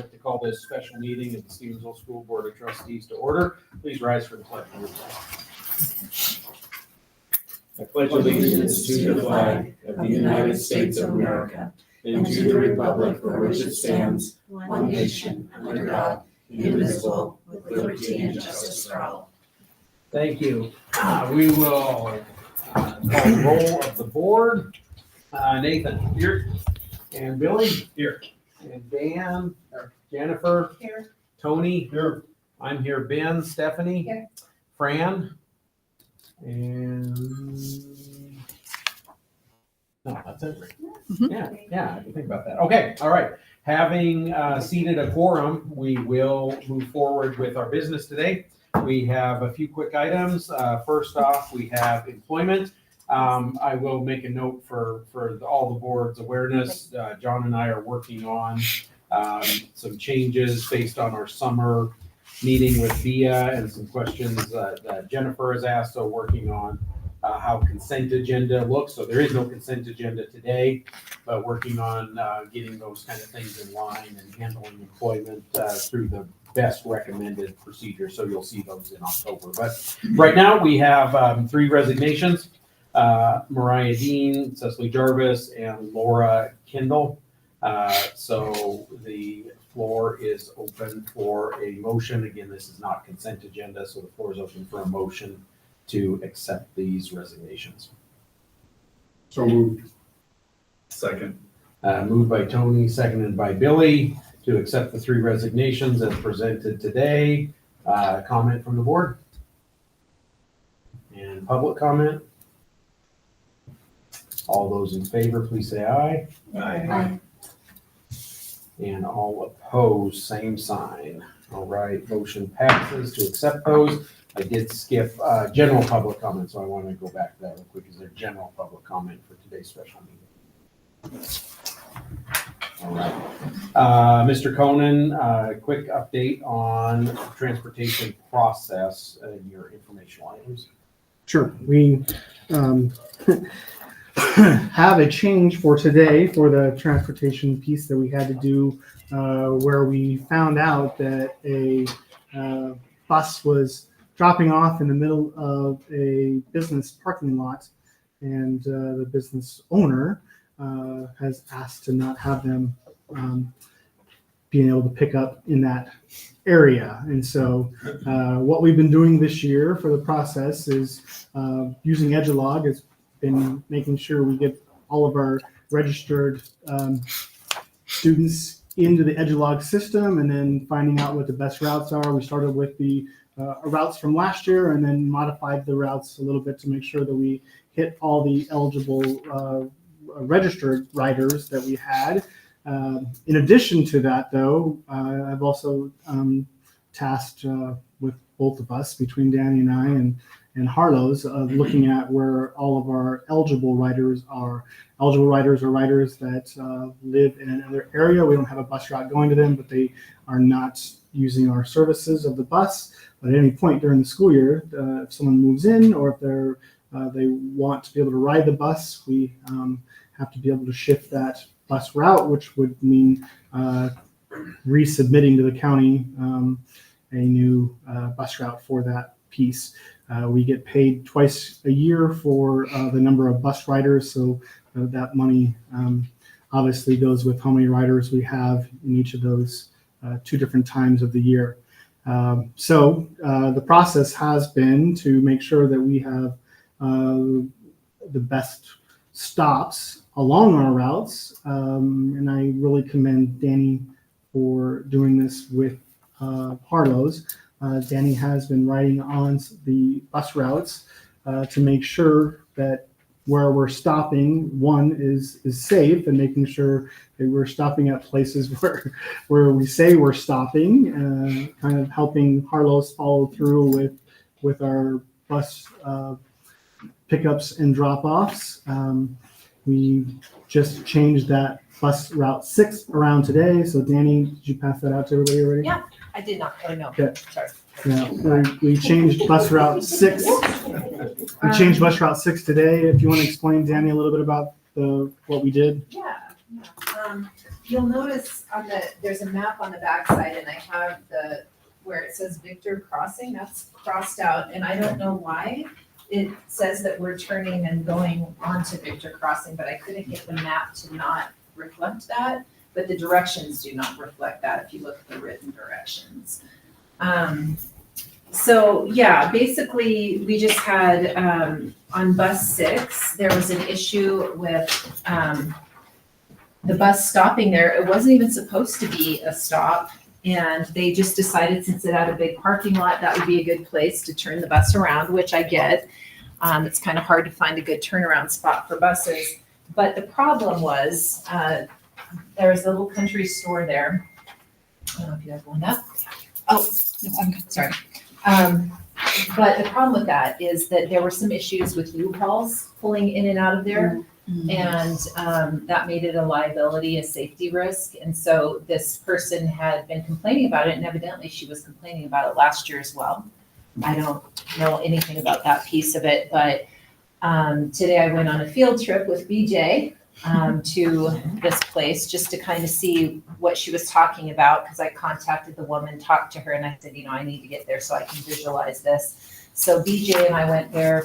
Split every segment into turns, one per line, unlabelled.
To call this special meeting of the Stevensville School Board of Trustees to order. Please rise for the pledge. I pledge allegiance to the flag of the United States of America and to the republic for which it stands, one nation, under God, indivisible, with liberty and justice for all. Thank you. We will call the roll of the board. Nathan, here. And Billy, here. And Dan, Jennifer,
Here.
Tony, here. I'm here. Ben, Stephanie,
Here.
Fran, and no, that's it. Yeah, I can think about that. Okay, all right. Having seated a quorum, we will move forward with our business today. We have a few quick items. First off, we have employment. I will make a note for all the board's awareness. John and I are working on some changes based on our summer meeting with VIA and some questions that Jennifer has asked. So working on how consent agenda looks. So there is no consent agenda today, but working on getting those kind of things in line and handling employment through the best recommended procedure. So you'll see those in October. But right now we have 3 resignations. Mariah Dean, Cecily Jarvis, and Laura Kendall. So the floor is open for a motion. Again, this is not consent agenda, so the floor is open for a motion to accept these resignations.
So moved. Second.
Moved by Tony, seconded by Billy to accept the 3 resignations as presented today. Comment from the board? And public comment? All those in favor, please say aye.
Aye.
And all opposed, same sign. All right, motion passes to accept those. I did skip general public comment, so I want to go back to that real quick. Is there general public comment for today's special meeting? All right. Mr. Conan, quick update on transportation process, your informational items.
Sure. We have a change for today for the transportation piece that we had to do, where we found out that a bus was dropping off in the middle of a business parking lot, and the business owner has asked to not have them being able to pick up in that area. And so what we've been doing this year for the process is using Edgelog. Has been making sure we get all of our registered students into the Edgelog system, and then finding out what the best routes are. We started with the routes from last year and then modified the routes a little bit to make sure that we hit all the eligible registered riders that we had. In addition to that, though, I've also tasked with both of us, between Danny and I and Harlow's, of looking at where all of our eligible riders are. Eligible riders are riders that live in another area. We don't have a bus route going to them, but they are not using our services of the bus. But at any point during the school year, if someone moves in or if they want to be able to ride the bus, we have to be able to shift that bus route, which would mean resubmitting to the county a new bus route for that piece. We get paid twice a year for the number of bus riders, so that money obviously goes with how many riders we have in each of those 2 different times of the year. So the process has been to make sure that we have the best stops along our routes, and I really commend Danny for doing this with Harlow's. Danny has been riding on the bus routes to make sure that where we're stopping, one is safe, and making sure that we're stopping at places where we say we're stopping, kind of helping Harlow's follow through with our bus pickups and drop-offs. We just changed that bus route 6 around today. So Danny, did you pass that out to everybody already?
Yeah, I did not. Oh, no.
Okay.
Sorry.
Yeah, we changed bus route 6. We changed bus route 6 today. If you want to explain, Danny, a little bit about what we did.
Yeah. You'll notice there's a map on the backside and I have where it says Victor Crossing, that's crossed out. And I don't know why it says that we're turning and going onto Victor Crossing, but I couldn't get the map to not reflect that. But the directions do not reflect that if you look at the written directions. So yeah, basically we just had, on bus 6, there was an issue with, the bus stopping there. It wasn't even supposed to be a stop. And they just decided, since it had a big parking lot, that would be a good place to turn the bus around, which I get. It's kind of hard to find a good turnaround spot for buses. But the problem was, there was a little country store there. I don't know if you guys want that. Oh, no, I'm good, sorry. But the problem with that is that there were some issues with U-Hauls pulling in and out of there. And that made it a liability, a safety risk. And so this person had been complaining about it, and evidently she was complaining about it last year as well. I don't know anything about that piece of it, but today I went on a field trip with BJ to this place just to kind of see what she was talking about, because I contacted the woman, talked to her, and I said, I need to get there so I can visualize this. So BJ and I went there.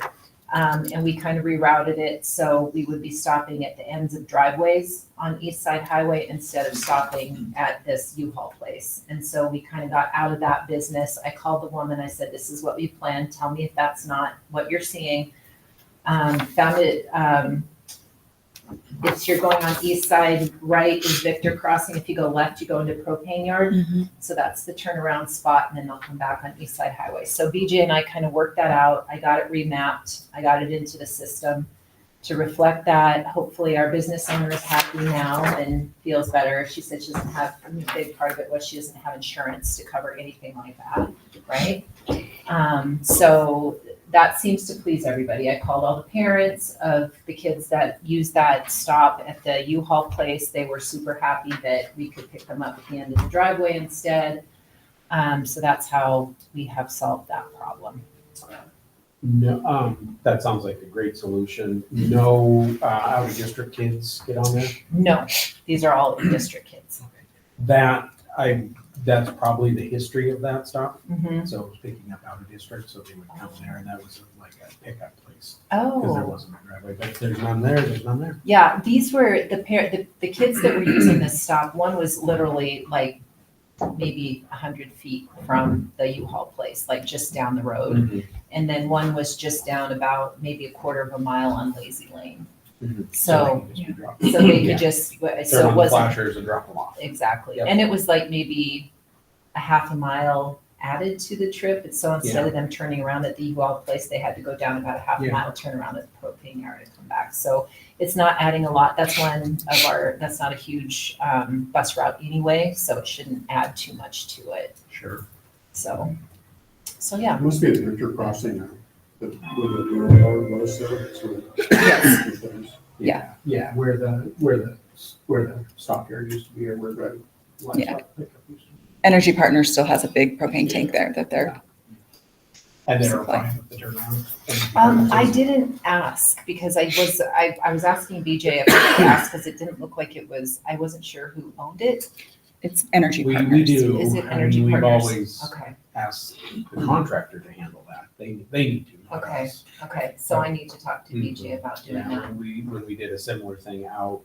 And we kind of rerouted it so we would be stopping at the ends of driveways on East Side Highway instead of stopping at this U-Haul place. And so we kind of got out of that business. I called the woman. I said, this is what we planned. Tell me if that's not what you're seeing. Found it. If you're going on East Side, right is Victor Crossing. If you go left, you go into Propane Yard. So that's the turnaround spot, and then they'll come back on East Side Highway. So BJ and I kind of worked that out. I got it remapped. I got it into the system to reflect that. Hopefully our business owner is happy now and feels better. She said she doesn't have, a big part of it was she doesn't have insurance to cover anything like that, right? So that seems to please everybody. I called all the parents of the kids that used that stop at the U-Haul place. They were super happy that we could pick them up at the end of the driveway instead. So that's how we have solved that problem.
No, that sounds like a great solution. No, out-of-district kids get on there?
No, these are all district kids.
That's probably the history of that stop.
Mhm.
So it was picking up out-of-district, so they would come there, and that was like a pickup place. Because there
Oh,
wasn't a driveway, but there's none there, there's none there.
yeah, these were the kids that were using this stop. One was literally like maybe 100 feet from the U-Haul place, like just down the road. And then one was just down about maybe a quarter of a mile on Lazy Lane. So
they could just be dropped.
So they
Yeah.
could just, so
Turn
it
on the
wasn't,
flashers and drop them off.
exactly.
Yep.
And it was like maybe a half a mile added to the trip. And so instead of them turning around at the U-Haul place, they had to go down about a half a
Yeah.
mile, turn around at the Propane Yard and come back. So it's not adding a lot. That's that's not a huge bus route anyway, so it shouldn't add too much to it.
Sure.
So yeah.
It must be a Victor Crossing now, with the new bus there, so.
Yeah.
Yeah, where the stockyard used to be, or where the livestock pickup used to be.
Energy Partners still has a big propane tank there that they're,
And they were
Supply.
fine with the turnaround.
I didn't ask because I was asking BJ if I could ask because it didn't look like it was, I wasn't sure who owned it.
it's Energy
We
Partners.
do.
Is it
I mean,
Energy
we've
Partners?
always
Okay,
asked the contractor to handle that. They need to, not
Okay.
us.
okay, so I need to talk to BJ about doing
Yeah,
that.
when we did a similar thing out,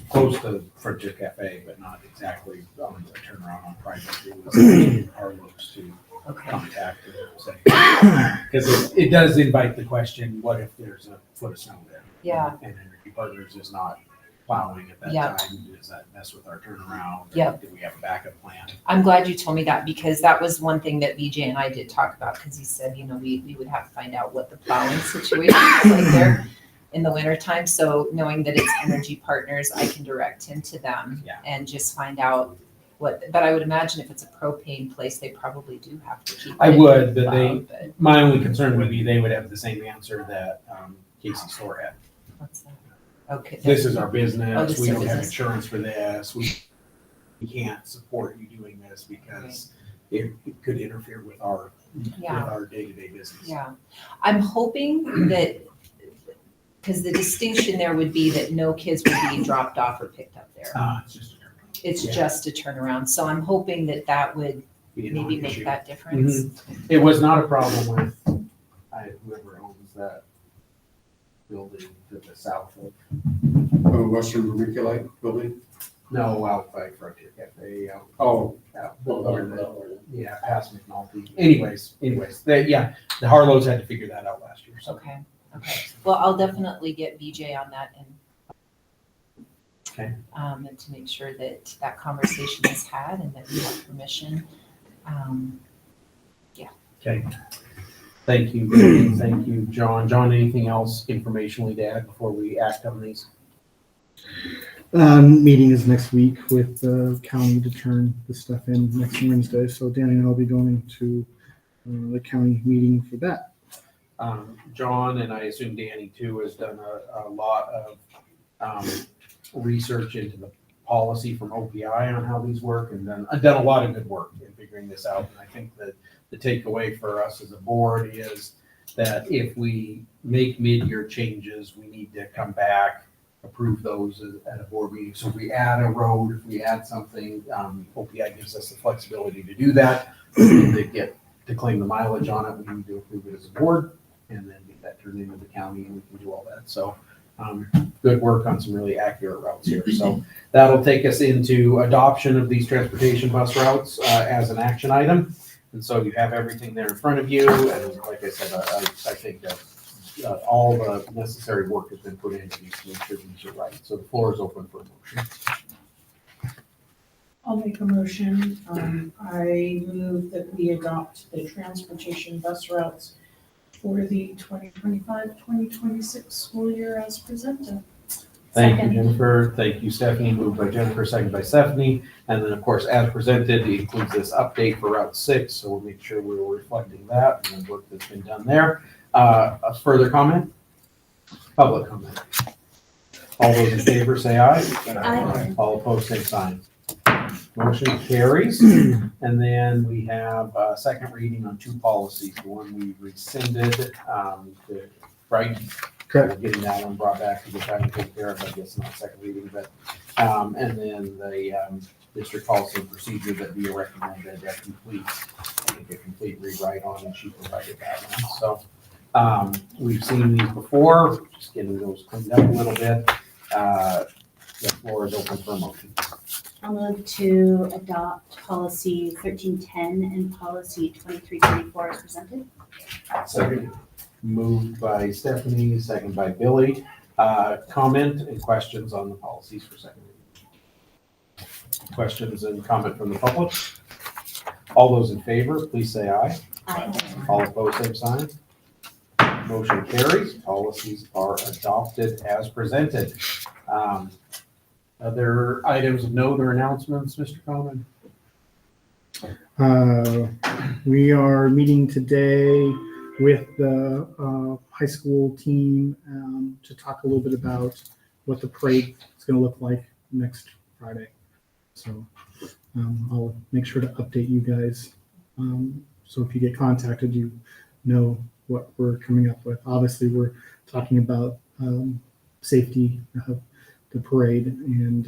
close to Frontier Cafe, but not exactly on the turnaround on private. It was Carlos to
Okay,
contact and say, because it does invite the question, what if there's a foot of snow there?
Yeah.
And Energy Partners is not plowing at that
Yeah.
time. Does that mess with our turnaround?
Yep.
Do we have a backup plan?
I'm glad you told me that because that was one thing that BJ and I did talk about because he said, we would have to find out what the plowing situation is like there in the wintertime. So knowing that it's Energy Partners, I can direct him to them
Yeah.
and just find out but I would imagine if it's a propane place, they probably do have to keep
I
it
would, but
plowed,
my only concern would be they would have the same answer that Casey Store had.
what's that? Okay.
This is our
Oh,
business,
this
we
is
don't have
business.
insurance for this, we can't support you doing this because it could interfere with our
Yeah.
day-to-day business.
Yeah, I'm hoping that because the distinction there would be that no kids would be dropped off or picked up there.
It's just a turnaround.
It's
Yeah.
just a turnaround. So I'm hoping that that would
Be a
maybe
non-issue.
make that difference.
It was not a problem with whoever owns that building to the south of,
Western Vermiculite building?
no, out by Frontier Cafe,
Oh.
out where the- yeah, past McNulty. Anyways, the Harlows had to figure that out last year, so.
Okay, okay. Well, I'll definitely get BJ on that and
Okay.
and to make sure that that conversation is had and that we have permission.
Okay. Thank you, Brittany. Thank you, John. John, anything else informationally to add before we act on these?
Meeting is next week with the county to turn the stuff in next Wednesday. So Danny and I will be going to the county meeting for that.
John, and I assume Danny too, has done a lot of research into the policy from OPI on how these work and done a lot of good work in figuring this out. And I think that the takeaway for us as a board is that if we make mid-year changes, we need to come back, approve those at a board meeting. So if we add a road, if we add something, OPI gives us the flexibility to do that. They get to claim the mileage on it, we need to approve it as a board and then get that turned into the county and we can do all that. So good work on some really accurate routes here. So that'll take us into adoption of these transportation bus routes as an action item. And so you have everything there in front of you. And like I said, I think that all the necessary work has been put into these to make sure these are right. So the floor is open for a motion.
I'll make a motion. I move that we adopt the transportation bus routes for the 2025-2026 school year as presented.
Thank you,
Second.
Jennifer. Thank you, Stephanie. Moved by Jennifer, second by Stephanie. And then, of course, as presented, it includes this update for Route 6. So we'll make sure we're reflecting that and the work that's been done there. A further comment? Public comment. All those in favor say aye.
Aye.
All opposed, same sign. Motion carries. And then we have a second reading on two policies. The one we rescinded, right?
Correct.
Getting that one brought back to the time to take care of, I guess, not second reading, but, and then the district policy and procedure that we recommended that complete, I think a complete rewrite on, and she provided that one. So, we've seen these before, just getting those cleaned up a little bit. The floor is open for a motion.
I'll move to adopt policy 1310 and policy 2324 as presented.
Second. Moved by Stephanie, second by Billy. Comment and questions on the policies for second reading. Questions and comment from the public? All those in favor, please say aye.
Aye.
All opposed, same sign. Motion carries. Policies are adopted as presented. Other items of note or announcements, Mr. Coleman?
We are meeting today with the high school team to talk a little bit about what the parade is going to look like next Friday. So I'll make sure to update you guys. So if you get contacted, you know what we're coming up with. Obviously, we're talking about safety of the parade and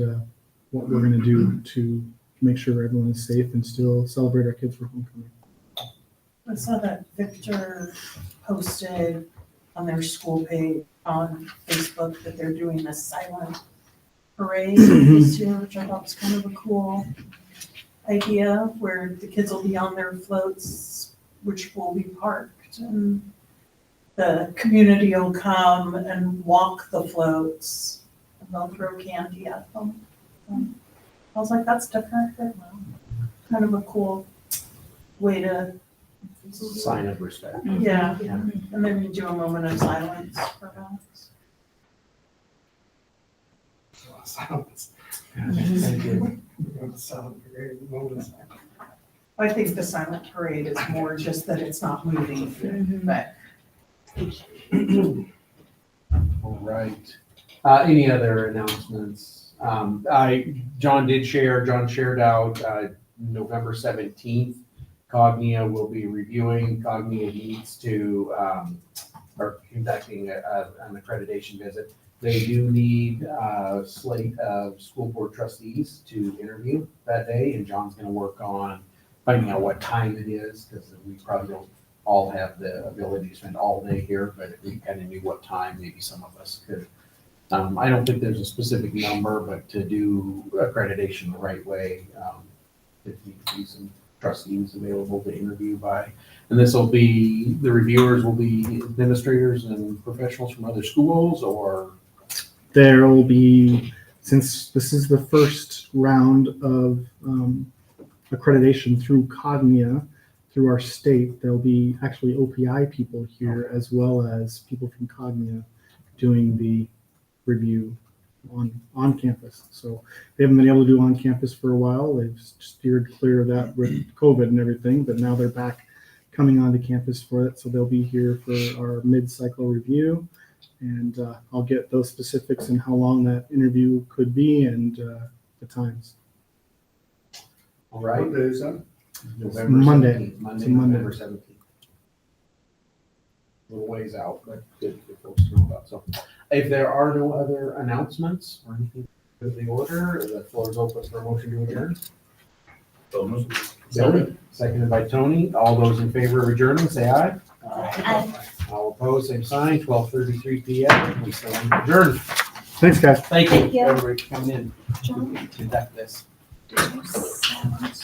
what we're going to do to make sure everyone is safe and still celebrate our kids for homecoming.
I saw that Victor posted on their school page on Facebook that they're doing a silent parade this year, which I thought was kind of a cool idea, where the kids will be on their floats, which will be parked, and the community will come and walk the floats, and they'll throw candy at them. I was like, that's different, but kind of a cool way to,
Sign of respect.
yeah, and then you do a moment of silence perhaps. I think the silent parade is more just that it's not moving, but
All right. Any other announcements? John shared out November 17th. Cognia will be reviewing. Cognia needs to or conducting an accreditation visit. They do need a slate of school board trustees to interview that day, and John's gonna work on finding out what time it is, because we probably don't all have the ability to spend all day here, but if we kind of knew what time, maybe some of us could. I don't think there's a specific number, but to do accreditation the right way, there need to be some trustees available to interview by. And this will be, the reviewers will be administrators and professionals from other schools, or?
There will be, since this is the first round of accreditation through Cognia, through our state, there'll be actually OPI people here as well as people from Cognia doing the review on campus. So they haven't been able to do on campus for a while. They've steered clear of that with COVID and everything, but now they're back coming onto campus for it. So they'll be here for our mid-cycle review. And I'll get those specifics and how long that interview could be and the times.
All right.
What day is that?
November
Monday.
17th, Monday,
It's a Monday.
November 17th. A little ways out, but good for folks to know about. So if there are no other announcements or anything of the order, the floor is open for a motion to adjourn. Billy, seconded by Tony. All those in favor of adjourning, say aye.
Aye.
All opposed, same sign. 12:33 PM. We stand adjourned.
Thanks, guys.
Thank
Thank
you,
you.
everybody, for coming in.
John,
Conduct this.
did you sound